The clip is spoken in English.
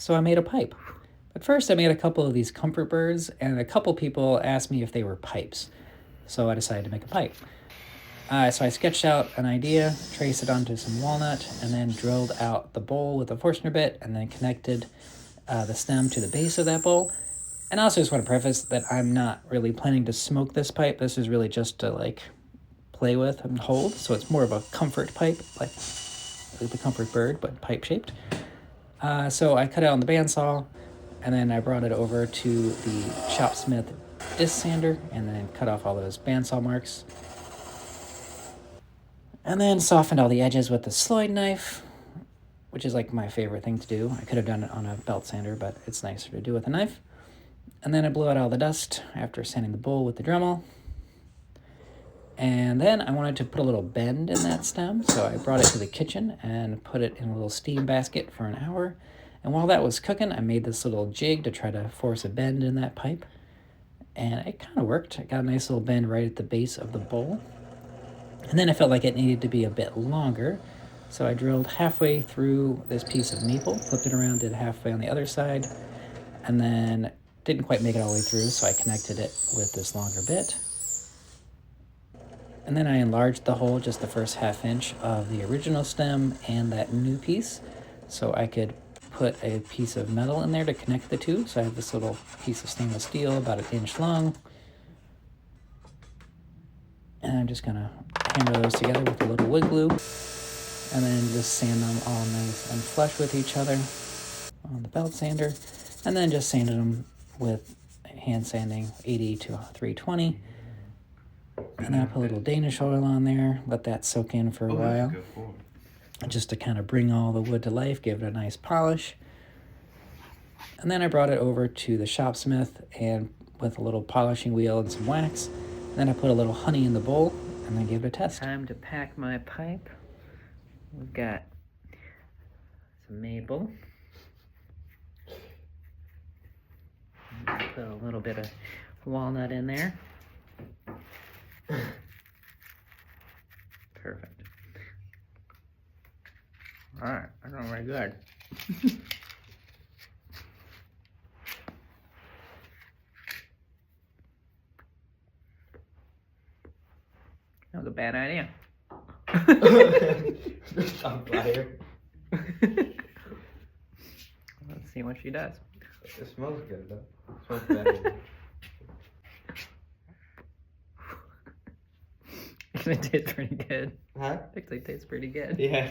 So I made a pipe. But first I made a couple of these comfort birds, and a couple people asked me if they were pipes. So I decided to make a pipe. So I sketched out an idea, traced it onto some walnut, and then drilled out the bowl with a Forstner bit, and then connected the stem to the base of that bowl. And I also just want to preface that I'm not really planning to smoke this pipe. This is really just to like play with and hold. So it's more of a comfort pipe, like the comfort bird, but pipe shaped. So I cut it on the bandsaw, and then I brought it over to the Shopsmith disc sander, and then cut off all those bandsaw marks. And then softened all the edges with the Sloyd knife, which is like my favorite thing to do. I could have done it on a belt sander, but it's nicer to do with a knife. And then I blew out all the dust after sanding the bowl with the Dremel. And then I wanted to put a little bend in that stem, so I brought it to the kitchen and put it in a little steam basket for an hour. And while that was cooking, I made this little jig to try to force a bend in that pipe. And it kind of worked. I got a nice little bend right at the base of the bowl. And then I felt like it needed to be a bit longer, so I drilled halfway through this piece of maple, flipped it around, did halfway on the other side, and then didn't quite make it all the way through, so I connected it with this longer bit. And then I enlarged the hole just the first ½ inch of the original stem and that new piece, so I could put a piece of metal in there to connect the two. So I have this little piece of stainless steel about 1 inch long. And I'm just gonna hammer those together with a little wood glue, and then just sand them all nice and flush with each other on the belt sander, and then just sanded them with hand sanding 80 to 320. And then I put a little Danish oil on there, let that soak in for a while, just to kind of bring all the wood to life, give it a nice polish. And then I brought it over to the Shopsmith and with a little polishing wheel and some wax. And then I put a little honey in the bowl and then gave it a test. Time to pack my pipe. We've got some maple. Put a little bit of walnut in there. Perfect. All right, I know very good. That was a bad idea. I'm liar. Let's see what she does. It smells good though. It smells better. It tastes pretty good. Huh? Actually tastes pretty good. Yeah.